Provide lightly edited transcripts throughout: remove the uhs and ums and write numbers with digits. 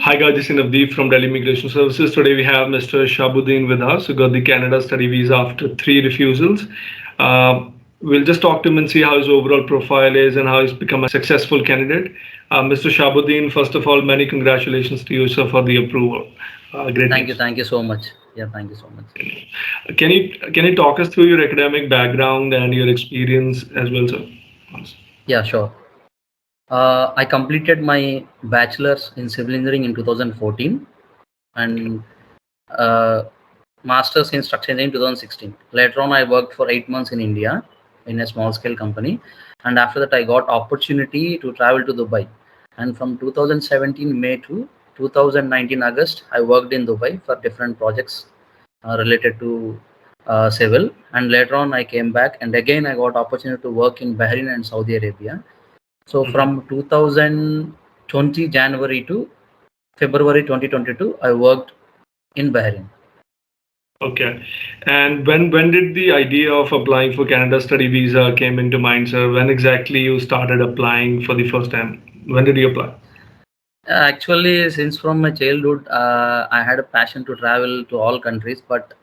Hi guys, this is Navdeep from Delhi Immigration Services. Today we have Mr. Shahbuddin with us, who got the Canada study visa after three refusals. We'll just talk to him and see how his overall profile is and how he's become a successful candidate. Mr. Shahbuddin, first of all, many congratulations to you, sir, for the approval. Great news. Thank you so much. Yeah, thank you so much. Can you talk us through your academic background and your experience as well, sir? Yeah, sure. I completed my bachelor's in civil engineering in 2014 and uh, master's in structural engineering in 2016. Later on, I worked for 8 months in India in a small scale company, and after that, I got opportunity to travel to Dubai. And from 2017 May to 2019 August, I worked in Dubai for different projects related to civil. And later on, I came back, and again, I got opportunity to work in Bahrain and Saudi Arabia. So from 2020 January to February 2022, I worked in Bahrain. Okay. And when did the idea of applying for Canada study visa came into mind, sir? When exactly you started applying for the first time? When did you apply? Actually, since from my childhood, I had a passion to travel to all countries. But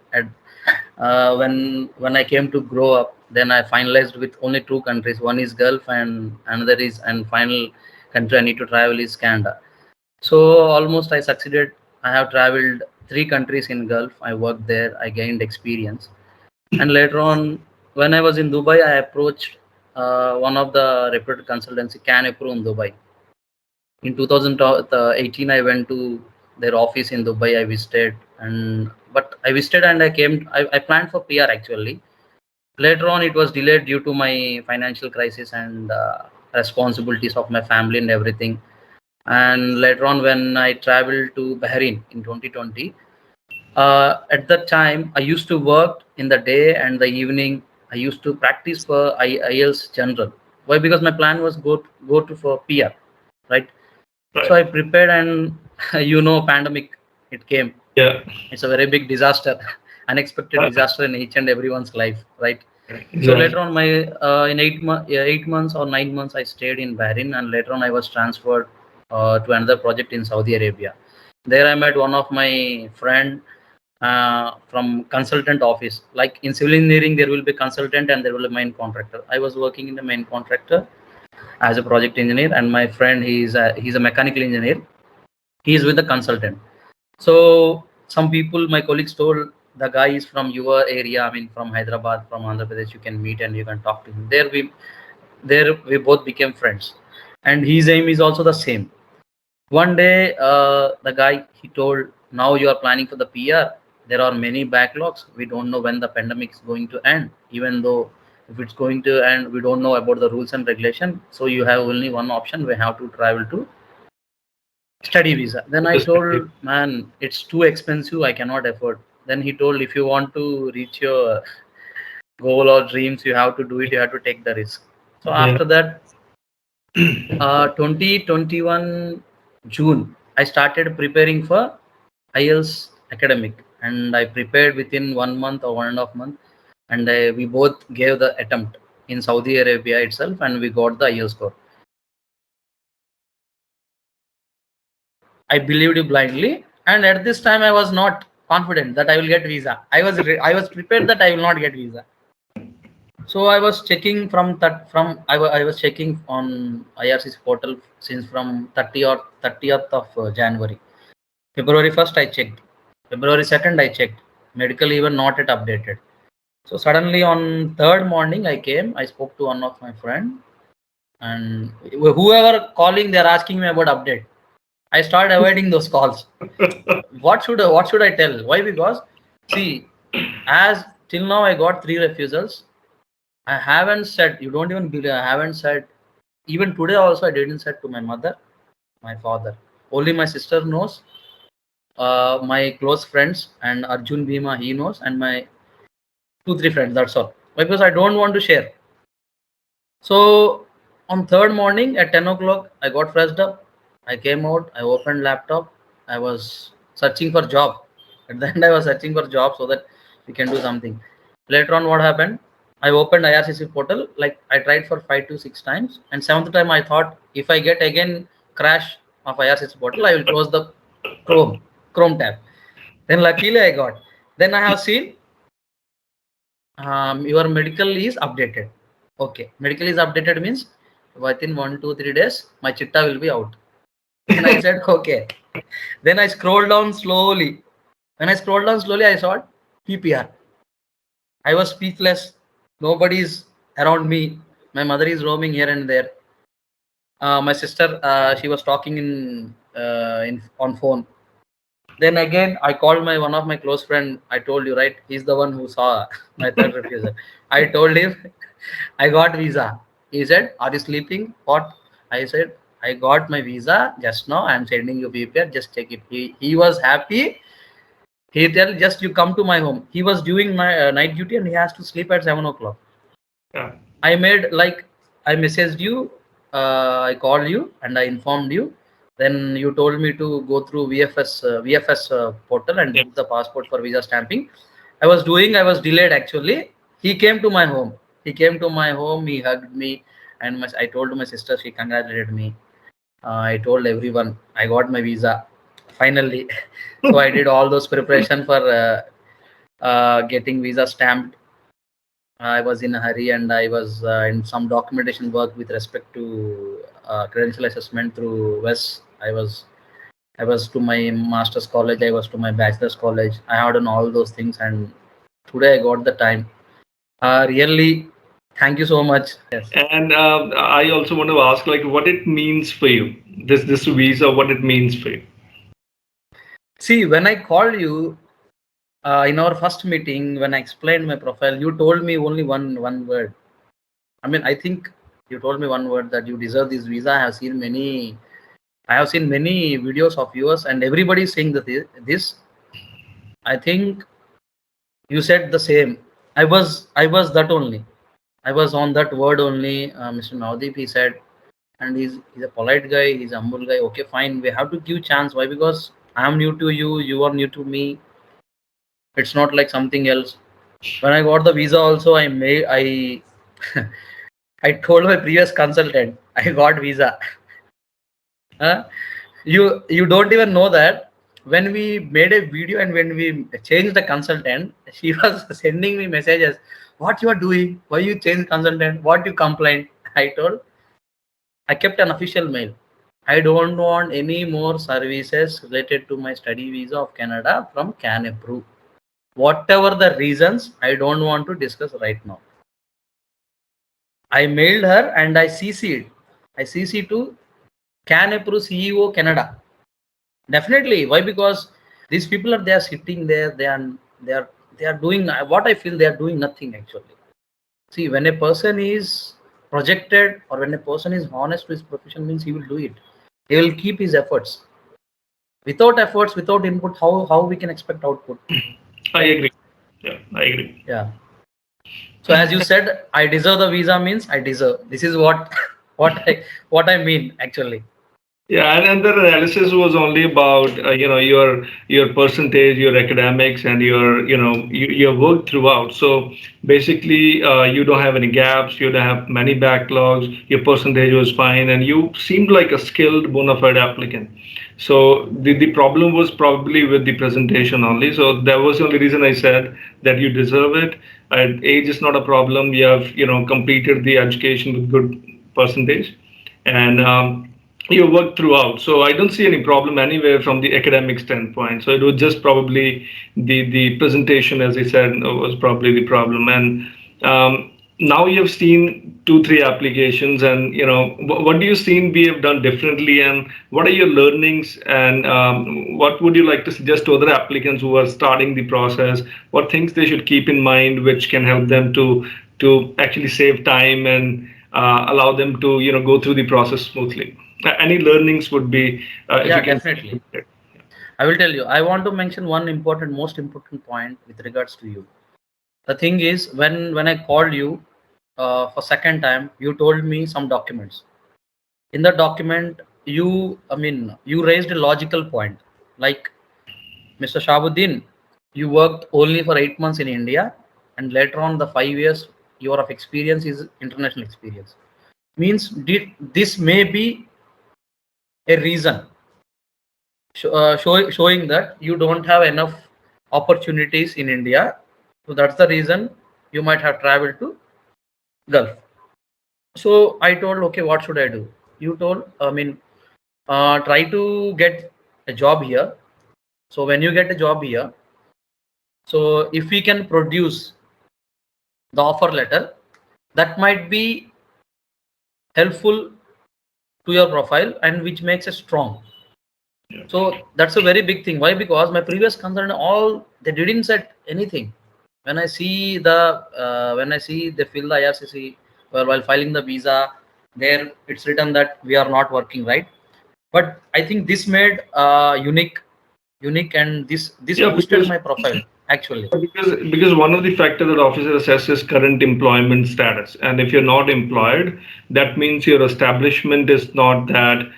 when I came to grow up, then I finalized with only two countries. One is Gulf, and another is and final country I need to travel is Canada. So almost I succeeded. I have traveled three countries in Gulf. I worked there. I gained experience, and later on, when I was in Dubai, I approached one of the reputed consultancy, Can Approve in Dubai. In 2018, I went to their office in Dubai. I visited, and I planned for PR actually. Later on, it was delayed due to my financial crisis and responsibilities of my family and everything. And later on, when I traveled to Bahrain in 2020, at that time I used to work in the day and the evening. I used to practice for IELTS general. Why? Because my plan was go to for PR, right? So I Right. prepared, and pandemic, it came. Yeah. It's a very big disaster, unexpected disaster in each and everyone's life, right? So later Exactly. on, my in 8 months or 9 months, I stayed in Bahrain, and later on, I was transferred to another project in Saudi Arabia. There, I met one of my friend from consultant office. Like in civil engineering, there will be consultant and there will be main contractor. I was working in the main contractor as a project engineer, and my friend he's a mechanical engineer. He is with the consultant. So some people, my colleagues told the guy is from your area. I mean, from Hyderabad, from Andhra Pradesh. You can meet and you can talk to him. There we both became friends, and his aim is also the same. One day, the guy he told, now you are planning for the PR. There are many backlogs. We don't know when the pandemic is going to end. Even though if it's going to end, we don't know about the rules and regulation. So you have only one option. We have to travel to study visa. Then I told, man, it's too expensive. I cannot afford. Then he told, if you want to reach your goal or dreams, you have to do it. You have to take the risk. So Yeah. after that, 2021 June, I started preparing for IELTS academic, and I prepared within 1 month or 1.5 months, and we both gave the attempt in Saudi Arabia itself, and we got the IELTS score. I believed you blindly, and at this time I was not confident that I will get visa. I was prepared that I will not get visa. So I was checking from that from I was checking on IRCC portal since from 30th of January. February 1st I checked. February 2nd I checked. Medical even not yet updated. So suddenly on third morning I came. I spoke to one of my friend, and whoever calling, they're asking me about update. I started avoiding those calls. What should I tell? Why? Because see, as till now I got three refusals. I haven't said, you don't even believe, I haven't said, even today also I didn't said to my mother, my father. Only my sister knows, my close friends, and Arjun Bhima, he knows, and my two, three friends, that's all. Because I don't want to share. So on third morning at 10 o'clock, I got freshed up. I came out, I opened laptop. I was searching for job. At the end, I was searching for job so that we can do something. Later on, what happened? I opened IRCC portal. Like I tried for 5 to 6 times, and seventh time I thought if I get again crash of IRCC portal, I will close the Chrome tab. Then luckily I got. Then I have seen your medical is updated. Okay, medical is updated means within 1 2 3 days my chitta will be out. Then I said okay. Then I scrolled down slowly. When I scrolled down slowly, I saw PPR. I was speechless. Nobody is around me. My mother is roaming here and there. My sister, she was talking in on phone. Then again, I called my one of my close friend. I told you, right? He's the one who saw my third refusal. I told him I got visa. He said, "Are you sleeping? What?" I said, "I got my visa just now. I'm sending you PPR. Just check it." He was happy. He tell just you come to my home. He was doing my night duty and he has to sleep at 7 o'clock. Yeah. I made like I messaged you, I called you and I informed you. Then you told me to go through VFS portal and Yeah. book the passport for visa stamping. I was doing. I was delayed actually. He came to my home. He came to my home. He hugged me, and I told my sister. She congratulated me. I told everyone I got my visa finally. So I did all those preparation for getting visa stamped. I was in a hurry and I was in some documentation work with respect to credential assessment through WES. I was to my master's college. I was to my bachelor's college. I had done all those things, and today I got the time. Really, thank you so much. Yes. And I also want to ask, like, what it means for you. This visa, what it means for you. See, when I called you in our first meeting, when I explained my profile, you told me only one word. I mean, I think you told me one word that you deserve this visa. I have seen many videos of yours, and everybody is saying that this. I think you said the same. I was that only. I was on that word only. Mr. Navdeep, he said, and he's a polite guy. He's a humble guy. Okay, fine. We have to give chance. Why? Because I am new to you. You are new to me. It's not like something else. When I got the visa, also I I told my previous consultant I got visa. Huh? You don't even know that when we made a video and when we changed the consultant, she was sending me messages. What you are doing? Why you change consultant? What you complained? I told I kept an official mail. I don't want any more services related to my study visa of Canada from Can Approve. Whatever the reasons, I don't want to discuss right now. I mailed her and I CC'd. I CC to Can Approve CEO Canada. Definitely. Why? Because these people are there sitting there. They are they are doing what I feel they are doing nothing actually. See, when a person is projected or when a person is honest to his profession means he will do it. He will keep his efforts. Without efforts, without input, how we can expect output, I right? agree. Yeah, I agree. Yeah. So as you said, I deserve the visa means I deserve. This is what what I mean actually. Yeah, and the analysis was only about your percentage, your academics, and your work throughout. So basically, you don't have any gaps, you don't have many backlogs. Your percentage was fine, and you seemed like a skilled bona fide applicant. So the problem was probably with the presentation only. So that was the only reason I said that you deserve it. And age is not a problem. You have completed the education with good percentage, and you worked throughout. So I don't see any problem anywhere from the academic standpoint. So it was just probably the presentation, as I said, was probably the problem. And now you have seen 2 3 applications, and what do you seen we have done differently, and what are your learnings, and what would you like to suggest to other applicants who are starting the process? What things they should keep in mind, which can help them to actually save time and allow them to go through the process smoothly. Any learnings would be if you Yeah, can. definitely. I will tell you. I want to mention one most important point with regards to you. The thing is, when I called you for second time, you told me some documents. In the document, you raised a logical point, like Mr. Shahbuddin, you worked only for 8 months in India, and later on the 5 years your of experience is international experience. Means this may be a reason showing that you don't have enough opportunities in India. So that's the reason you might have traveled to Gulf. So I told, okay, what should I do? You told, I mean, try to get a job here. So when you get a job here, so if we can produce the offer letter, that might be helpful to your profile and which makes it strong. So that's a very big thing. Why? Because my previous concern, all they didn't set anything. When I see they fill the IRCC, well, while filing the visa, there it's written that we are not working, right? But I think this made unique, and this Yeah, boosted because my profile actually. because one of the factors that officer assesses current employment status, and if you're not employed, that means your establishment is not that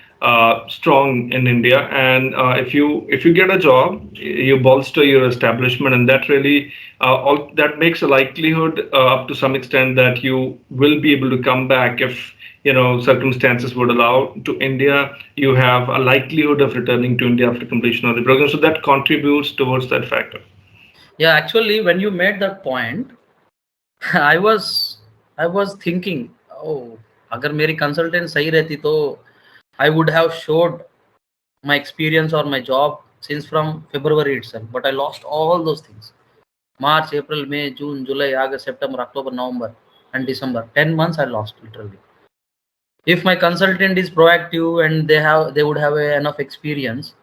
strong in India. And if you get a job, you bolster your establishment, and that really that makes a likelihood up to some extent that you will be able to come back if circumstances would allow to India. You have a likelihood of returning to India after completion of the program, so that contributes towards that factor. Yeah, actually, when you made that point, I was I was thinking, oh, अगर मेरी consultant सही रहती तो I would have showed my experience or my job since from February itself. But I lost all those things. March, April, May, June, July, August, September, October, November, and December. 10 months I lost literally. If my consultant is proactive and they would have enough experience,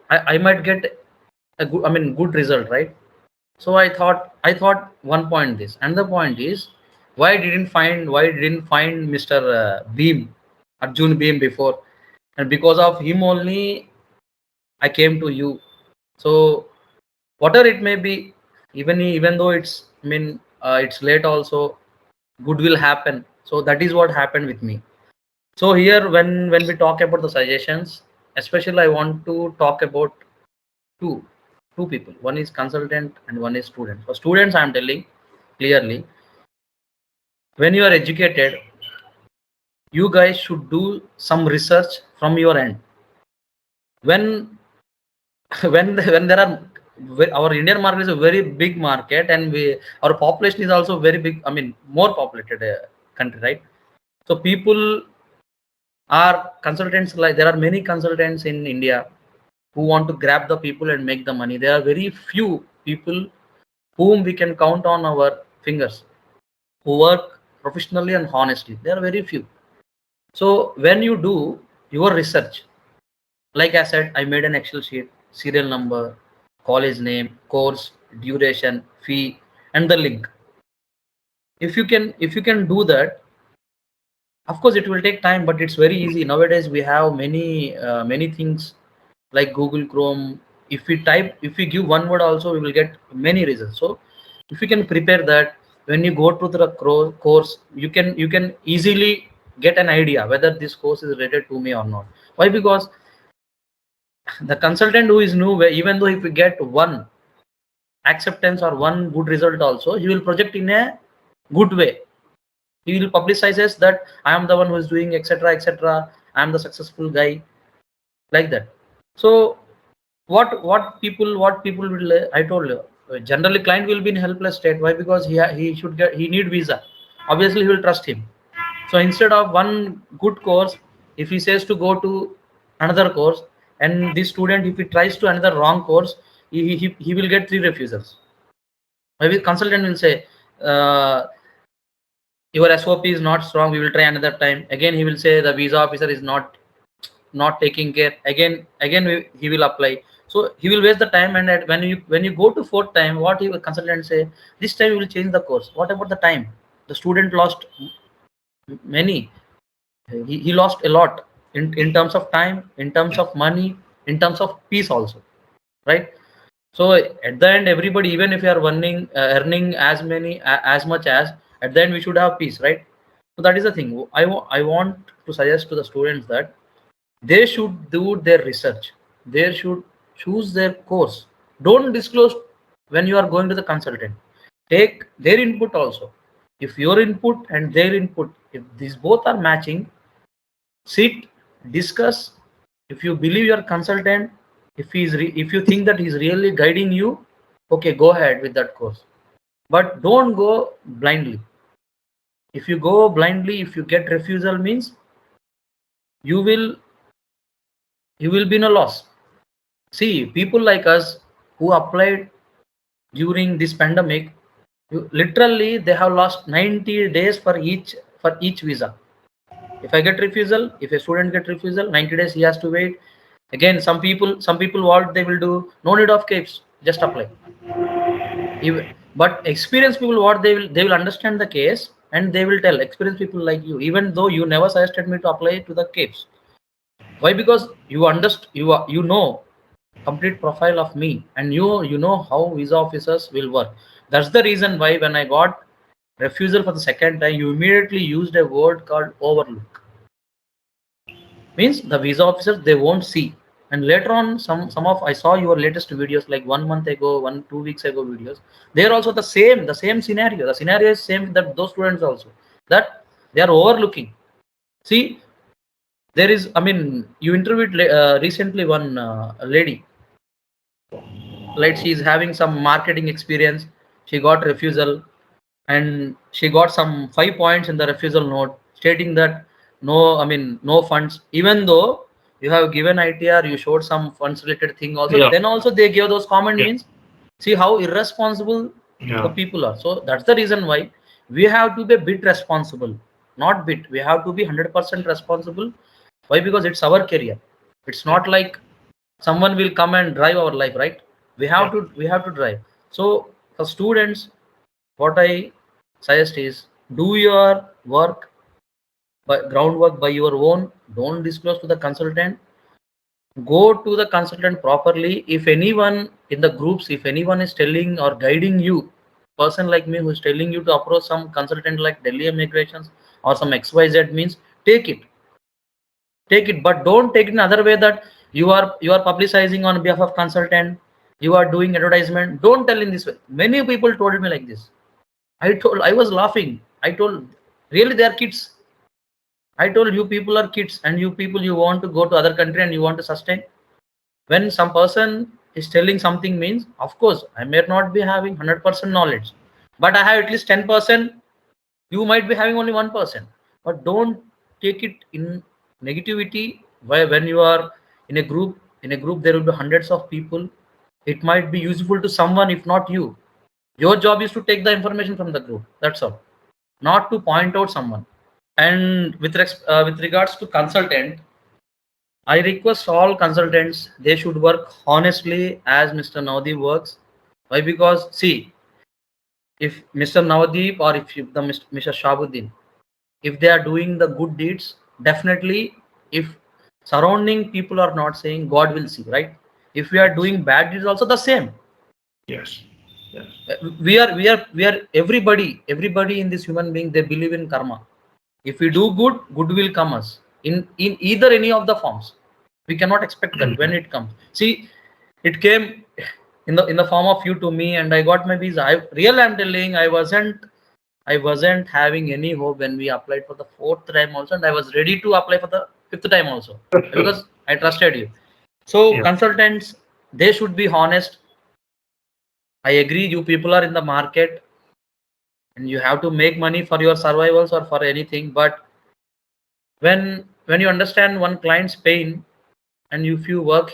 I might get a good, I mean, good result, right? So I thought one point this, and the point is why didn't find Mr. Beam, Arjun Beam before, and because of him only I came to you. So whatever it may be, even though it's late also, good will happen. So that is what happened with me. So here when we talk about the suggestions, especially I want to talk about two two people. One is consultant and one is student. For students, I am telling clearly, when you are educated, you guys should do some research from your end. When when there are our Indian market is a very big market, and our population is also very big. I mean, more populated country, right? So people are consultants. Like there are many consultants in India who want to grab the people and make the money. There are very few people whom we can count on our fingers who work professionally and honestly. There are very few. So when you do your research, like I said, I made an Excel sheet, serial number, college name, course, duration, fee, and the link. If you can do that, of course it will take time, but it's very easy. Nowadays we have many things like Google Chrome. If we give one word also, we will get many results. So if you can prepare that, when you go to the course, you can easily get an idea whether this course is related to me or not. Why? Because the consultant who is new, even though if we get one acceptance or one good result also, he will project in a good way. He will publicize as that I am the one who is doing etc etc. I am the successful guy, like that. So what people will I told you, generally client will be in helpless state. Why? Because he need visa. Obviously he will trust him. So instead of one good course, if he says to go to another course, and this student if he tries to another wrong course, he will get 3 refusals. Maybe consultant will say, your SOP is not strong, we will try another time. Again he will say the visa officer is not taking care. Again he will apply. So he will waste the time, and when you go to fourth time, what he will consultant say, this time we will change the course. What about the time? The student lost many. He lost a lot in terms of time, in terms of money, in terms of peace also, right? So at the end, everybody, even if you are earning as much as, at the end we should have peace, right? So that is the thing. I want to suggest to the students that they should do their research. They should choose their course. Don't disclose when you are going to the consultant. Take their input also. If your input and their input, if these both are matching, sit, discuss, If you believe your consultant, if you think that he's really guiding you, okay, go ahead with that course. But don't go blindly. If you go blindly, if you get refusal, means you will you will be in a loss. See, people like us who applied during this pandemic, literally they have lost 90 days for each visa. If I get refusal, if a student get refusal, 90 days he has to wait. Again, some people what they will do, no need of capes, just apply. But experienced people, what they will understand the case and they will tell. Experienced people like you, even though you never suggested me to apply to the capes. Why? Because you understand, you know complete profile of me, and you know how visa officers will work. That's the reason why when I got refusal for the second time, you immediately used a word called overlook. Means the visa officers, they won't see. And later on, some of I saw your latest videos like 1 month ago, 2 weeks ago videos. They're also the same scenario. The scenario is same with those students also, that they are overlooking. See, there is, I mean, you interviewed recently one lady, like she's having some marketing experience. She got refusal, and she got some 5 points in the refusal note stating that no, I mean, no funds. Even though you have given ITR, you showed some funds related thing also. Yeah. Then also they give those comment, Yeah. means see how irresponsible the Yeah. people are. So that's the reason why we have to be a bit responsible, not bit. We have to be 100% responsible. Why? Because it's our career. It's Yeah. not like someone will come and drive our life, right? Yeah. We have to drive. So for students, what I suggest is, do your work by groundwork by your own. Don't disclose to the consultant. Go to the consultant properly. If anyone in the groups, if anyone is telling or guiding you, person like me who is telling you to approach some consultant like Delhi immigrations or some XYZ, means take it. Take it, but don't take it in other way that you are publicizing on behalf of consultant, you are doing advertisement. Don't tell in this way. Many people told me like this. I was laughing. I told, really, they are kids. I told, you people are kids, and you people, you want to go to other country and you want to sustain. When some person is telling something, means of course I may not be having 100% knowledge, but I have at least 10%. You might be having only 1%, but don't take it in negativity. Why? When you are in a group there will be hundreds of people. It might be useful to someone, if not you. Your job is to take the information from the group, that's all, not to point out someone. And with regards to consultant, I request all consultants, they should work honestly as Mr. Navdeep works. Why? Because see, if Mr. Navdeep or if you, the Mr. Shahbuddin, if they are doing the good deeds, definitely, if surrounding people are not saying, God will see, right? If we are doing bad deeds, also the same. Yes. Yes. We are everybody in this human being, they believe in karma. If we do good, good will come us in either any of the forms. We cannot expect that when it comes. See, it came in the form of you to me, and I got my visa. I'm telling, I wasn't having any hope when we applied for the fourth time also, and I was ready to apply for the fifth time also, because I trusted you. So Yeah. consultants, they should be honest. I agree, you people are in the market and you have to make money for your survivals or for anything. But when you understand one client's pain, and if you work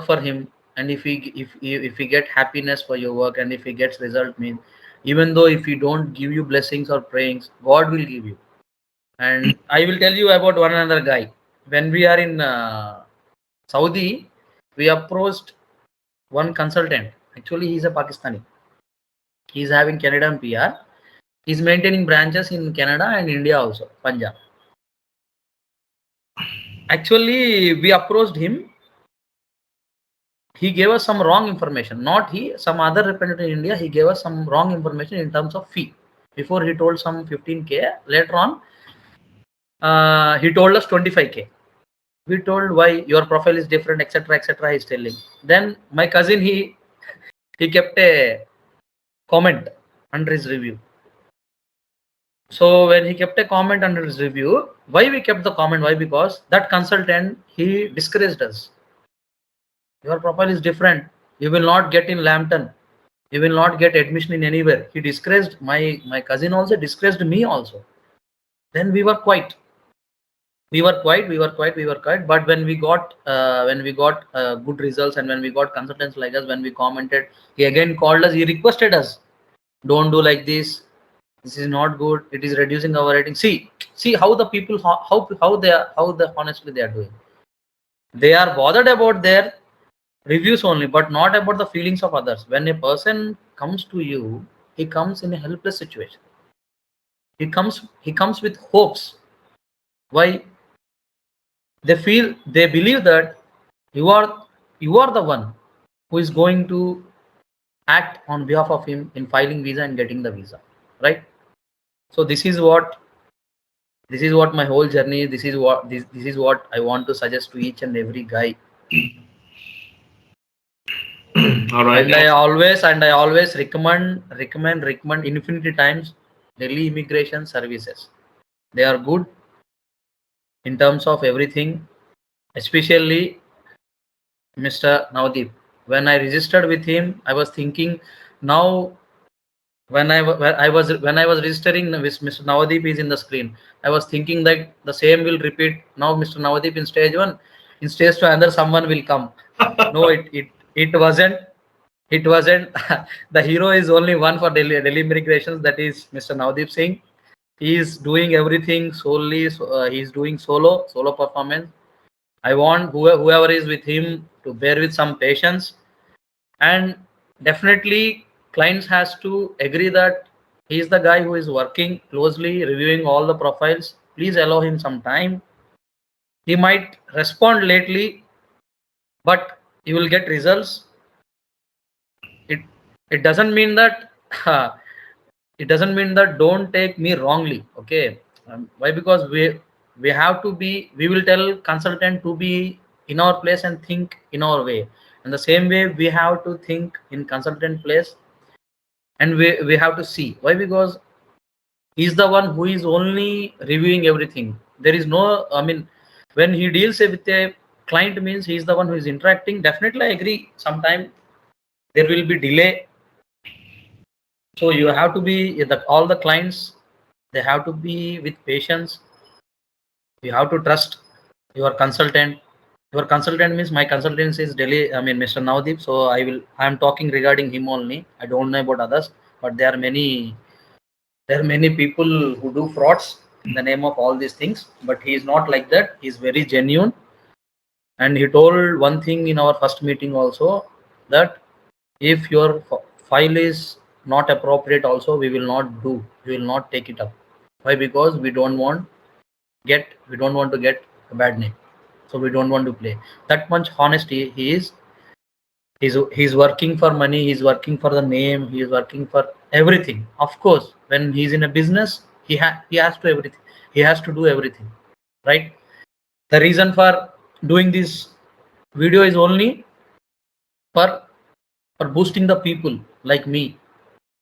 for him, and if he get happiness for your work, and if he gets result, mean, even though if he don't give you blessings or prayings, God will give you. And I will tell you about one another guy. When we are in Saudi, we approached one consultant. Actually, he's a Pakistani. He's having Canadian PR. He's maintaining branches in Canada and India also, Punjab. Actually, we approached him. He gave us some wrong information. Not he, some other representative in India. He gave us some wrong information in terms of fee. Before he told some 15K. Later on, he told us 25K. We told why your profile is different, etc., etc. He's telling. Then my cousin, he kept a comment under his review. So when he kept a comment under his review, why we kept the comment? Why? Because that consultant, he discouraged us. Your profile is different. You will not get in Lambton. You will not get admission in anywhere. He discouraged my cousin also, discouraged me also. Then we were quiet. We were quiet. But when we got good results, and when we got consultants like us, when we commented, he again called us. He requested us, don't do like this. This is not good. It is reducing our rating. See how the people, how they honestly they are doing. They are bothered about their reviews only, but not about the feelings of others. When a person comes to you, he comes in a helpless situation. He comes with hopes. Why? They believe that you are you are the one who is going to act on behalf of him in filing visa and getting the visa, right? So this is what my whole journey. This is what I want to suggest to each and every guy. All right. And I always recommend infinity times Delhi immigration services. They are good in terms of everything, especially Mr. Navdeep. When I registered with him, I was thinking now when I was registering with Mr. Navdeep is in the screen. I was thinking that the same will repeat. Now Mr. Navdeep in stage one, in stage two, another someone will come. No, it wasn't. It wasn't. The hero is only one for Delhi immigrations. That is Mr. Navdeep Singh. He is doing everything solely. He is doing solo performance. I want whoever is with him to bear with some patience, and definitely clients has to agree that he is the guy who is working closely, reviewing all the profiles. Please allow him some time. He might respond lately, but you will get results. It it doesn't mean that it doesn't mean that, don't take me wrongly, okay? Why? Because we have to be, we will tell consultant to be in our place and think in our way, and the same way we have to think in consultant place, and we have to see why. Because he's the one who is only reviewing everything. There is no, I mean, when he deals with a client, means he's the one who is interacting. Definitely I agree, sometime there will be delay. So you have to be that all the clients, they have to be with patience. You have to trust your consultant. Your consultant means my consultant is Delhi, I mean Mr. Navdeep. So I am talking regarding him only. I don't know about others, but there are many people who do frauds in the name of all these things. But he is not like that. He is very genuine. And he told one thing in our first meeting also, that if your file is not appropriate also, we will not take it up. Why? Because we don't want to get a bad name. So we don't want to play that much honesty. He's working for money, he's working for the name, he is working for everything. Of course, when he's in a business, he has to do everything, right? The reason for doing this video is only for for boosting the people like me.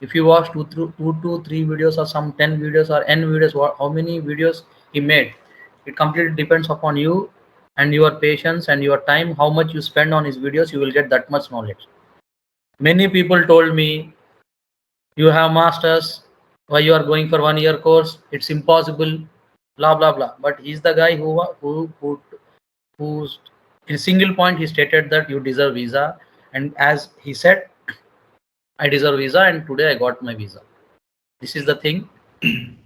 If you watch two to three videos, or some 10 videos or n videos, how many videos he made, it completely depends upon you and your patience and your time. How much you spend on his videos, you will get that much knowledge. Many people told me, you have masters, why you are going for 1 year course, it's impossible, blah blah blah. But he's the guy who's in a single point he stated that you deserve visa. And as he said, I deserve visa, and today I got my visa. This is the thing.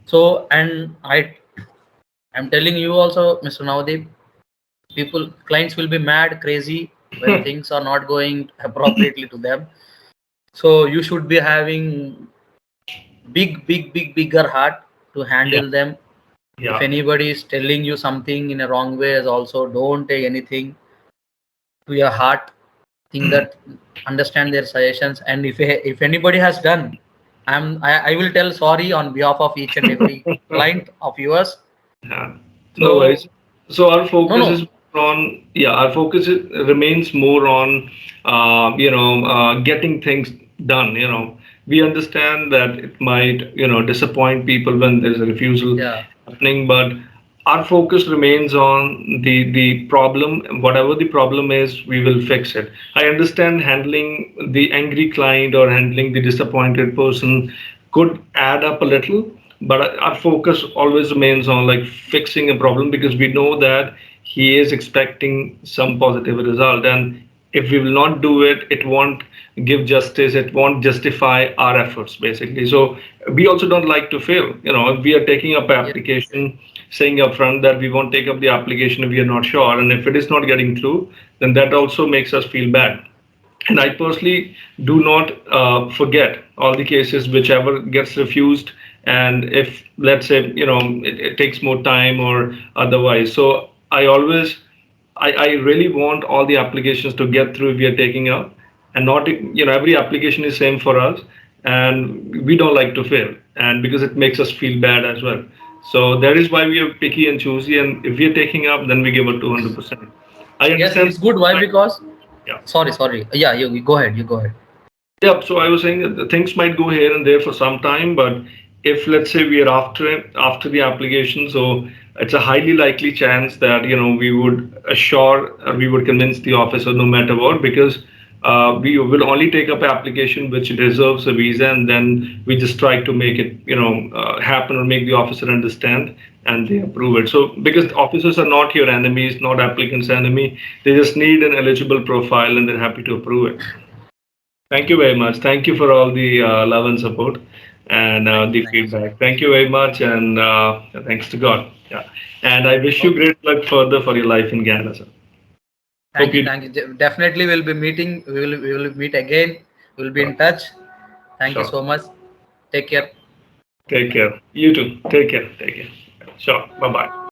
So, and I'm telling you also, Mr. Navdeep, clients will be mad crazy when things are not going appropriately to them. So you should be having bigger heart to Yeah. handle them. If Yeah. anybody is telling you something in a wrong way, as also, don't take anything to your heart. Think that, understand their suggestions, and if anybody has done, I will tell sorry on behalf of each and every client of yours. Yeah. No So worries. So our no, focus no. is our focus remains more on, getting things. done. We understand that it might disappoint people when there's a refusal Yeah. happening, but our focus remains on the problem. Whatever the problem is, we will fix it. I understand handling the angry client or handling the disappointed person could add up a little, but our focus always remains on like fixing a problem, because we know that he is expecting some positive result, and if we will not do it, it won't give justice, it won't justify our efforts basically. So we also don't like to fail. If we are taking up an Yeah. application, saying upfront that we won't take up the application if we are not sure, and if it is not getting through, then that also makes us feel bad. And I personally do not forget all the cases whichever gets refused. And if, let's say, it takes more time or otherwise. So I really want all the applications to get through if we are taking up, and not, every application is same for us, and we don't like to fail, and because it makes us feel bad as well. So that is why we are picky and choosy, and if we are taking up, then we give it 200%. I Yes, understand. it's good. Why? Because Yeah. sorry. Yeah, you go ahead. You go ahead. Yeah, so I was saying that the things might go here and there for some time, but if, let's say, we are after the application, so it's a highly likely chance that we would we would convince the officer no matter what, because we will only take up an application which deserves a visa, and then we just try to make it happen, or make the officer understand, and they approve it. So because officers are not your enemies, not applicants' enemy, they just need an eligible profile, and they're happy to approve it. Thank you very much. Thank you for all the love and support, and the Thank you so feedback. much. Thank you very much, and thanks to God. Yeah. And I wish you Okay. great luck further for your life in Ghana, sir. Hope Thank you. you Thank you. Definitely, we'll be meeting. We will meet again. We'll be sure. in touch. Thank you Sure. so much. Take Sure. care. Take care. You too. Take care. Take care. Sure. Bye bye.